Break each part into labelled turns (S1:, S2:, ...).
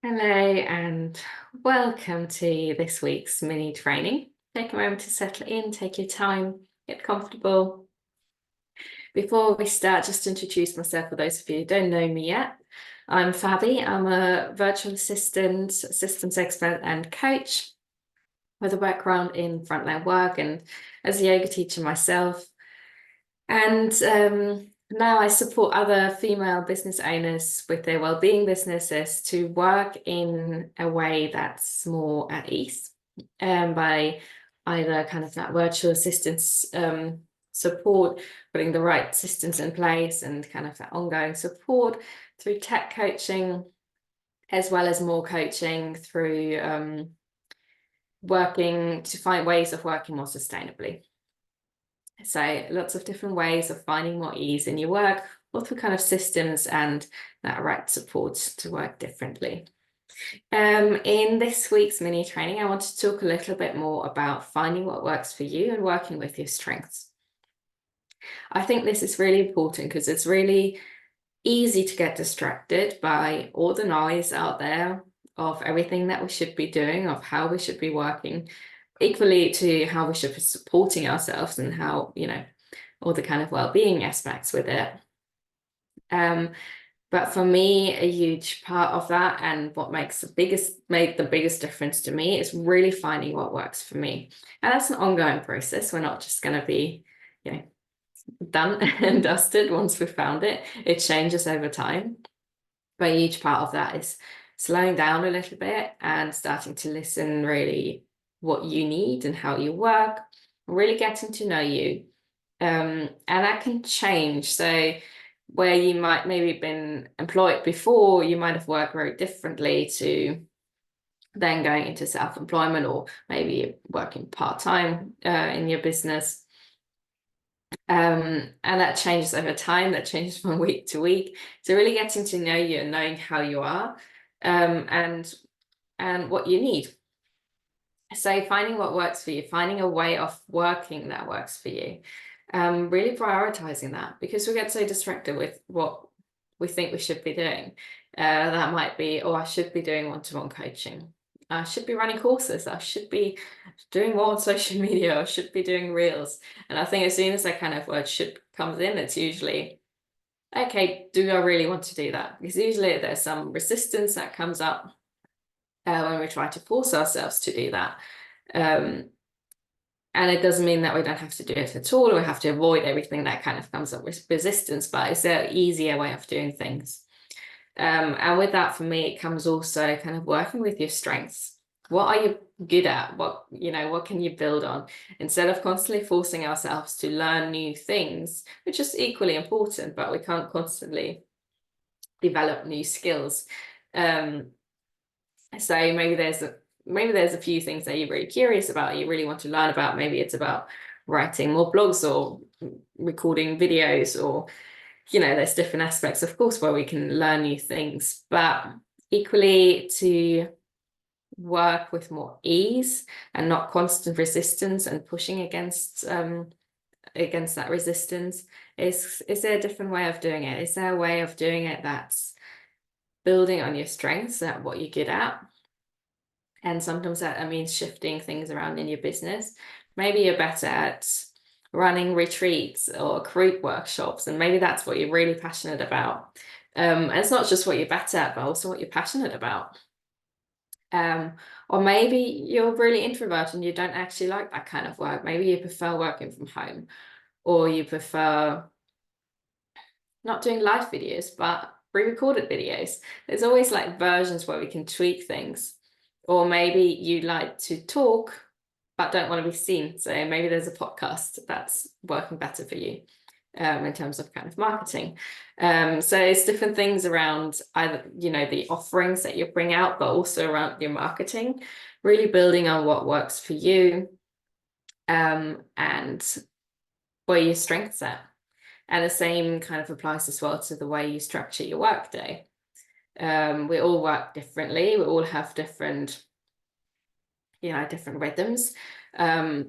S1: Hello and welcome to this week's mini training. Take a moment to settle in, take your time, get comfortable. Before we start, just to introduce myself for those of you who don't know me yet. I'm Fabi. I'm a virtual assistant, systems expert and coach with a background in frontline work and as a yoga teacher myself. And now I support other female business owners with their well-being businesses to work in a way that's more at ease by either kind of that virtual assistance support, putting the right systems in place and kind of that ongoing support through tech coaching, as well as more coaching through working to find ways of working more sustainably. So lots of different ways of finding more ease in your work, lots of kind of systems and that right support to work differently. In this week's mini training, I want to talk a little bit more about finding what works for you and working with your strengths. I think this is really important because it's really easy to get distracted by all the noise out there of everything that we should be doing, of how we should be working, equally to how we should be supporting ourselves and how, all the kind of well-being aspects with it. But for me, a huge part of that and what made the biggest difference to me is really finding what works for me. And that's an ongoing process. We're not just going to be, done and dusted once we've found it. It changes over time. But a huge part of that is slowing down a little bit and starting to listen really what you need and how you work, really getting to know you. And that can change. So where you might maybe been employed before, you might have worked very differently to then going into self-employment or maybe working part-time in your business. And that changes over time, that changes from week to week. So really getting to know you and knowing how you are and what you need. So finding what works for you, finding a way of working that works for you, really prioritizing that because we get so distracted with what we think we should be doing. That might be, oh, I should be doing one-to-one coaching. I should be running courses. I should be doing more on social media. I should be doing reels. And I think as soon as that kind of word should comes in, it's usually, okay, do I really want to do that? Because usually there's some resistance that comes up when we try to force ourselves to do that. And it doesn't mean that we don't have to do it at all, or we have to avoid everything that kind of comes up with resistance, but it's an easier way of doing things. And with that, for me, it comes also kind of working with your strengths. What are you good at? What can you build on? Instead of constantly forcing ourselves to learn new things, which is equally important, but we can't constantly develop new skills. So maybe there's a few things that you're really curious about, you really want to learn about. Maybe it's about writing more blogs or recording videos, or there's different aspects, of course, where we can learn new things, but equally to work with more ease and not constant resistance and pushing against that resistance. Is there a different way of doing it? Is there a way of doing it that's building on your strengths, at what you're good at? And sometimes that means shifting things around in your business. Maybe you're better at running retreats or group workshops, and maybe that's what you're really passionate about. And it's not just what you're better at, but also what you're passionate about. Or maybe you're really introverted and you don't actually like that kind of work. Maybe you prefer working from home, or you prefer not doing live videos, but pre-recorded videos. There's always like versions where we can tweak things. Or maybe you like to talk, but don't want to be seen. So maybe there's a podcast that's working better for you in terms of kind of marketing. So it's different things around either, the offerings that you bring out, but also around your marketing, really building on what works for you and where your strengths are. And the same kind of applies as well to the way you structure your workday. We all work differently. We all have different rhythms. I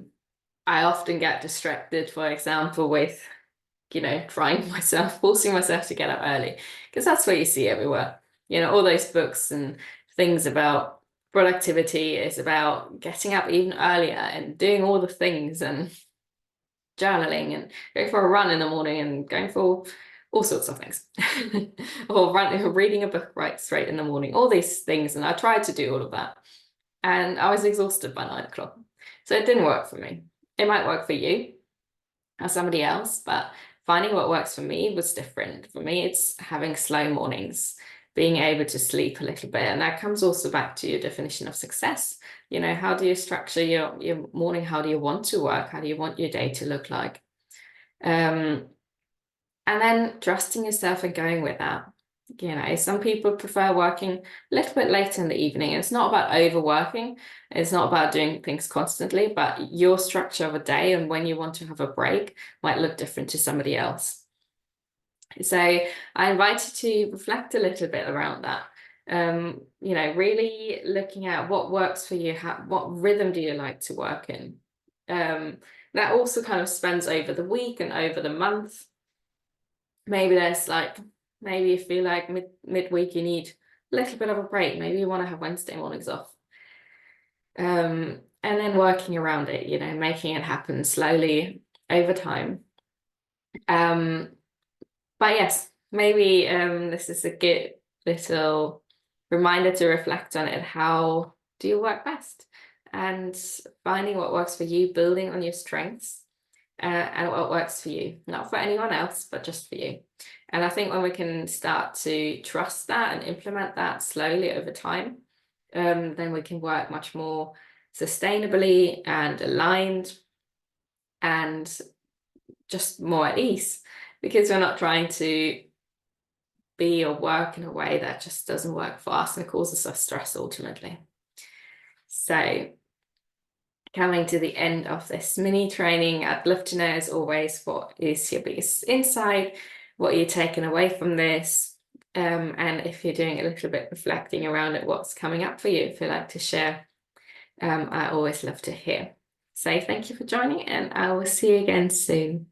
S1: often get distracted, for example, with, forcing myself to get up early, because that's what you see everywhere. All those books and things about productivity is about getting up even earlier and doing all the things and journaling and going for a run in the morning and going for all sorts of things or reading a book right straight in the morning, all these things. And I tried to do all of that and I was exhausted by 9 o'clock. So it didn't work for me. It might work for you or somebody else, but finding what works for me was different. For me, it's having slow mornings, being able to sleep a little bit. And that comes also back to your definition of success. You know, how do you structure your morning? How do you want to work? How do you want your day to look like? And then trusting yourself and going with that. You know, some people prefer working a little bit later in the evening. It's not about overworking. It's not about doing things constantly, but your structure of a day and when you want to have a break might look different to somebody else. So I invite you to reflect a little bit around that. You know, really looking at what works for you, what rhythm do you like to work in? That also kind of spans over the week and over the month. Maybe maybe you feel like midweek you need a little bit of a break. Maybe you want to have Wednesday mornings off. And then working around it, you know, making it happen slowly over time. But yes, maybe this is a good little reminder to reflect on it. How do you work best? And finding what works for you, building on your strengths, and what works for you, not for anyone else, but just for you. And I think when we can start to trust that and implement that slowly over time, then we can work much more sustainably and aligned and just more at ease, because we're not trying to be or work in a way that just doesn't work for us and causes us stress ultimately. So coming to the end of this mini training, I'd love to know as always, what is your biggest insight? What are you taking away from this? And if you're doing a little bit reflecting around it, what's coming up for you, if you'd like to share, I always love to hear. So thank you for joining and I will see you again soon.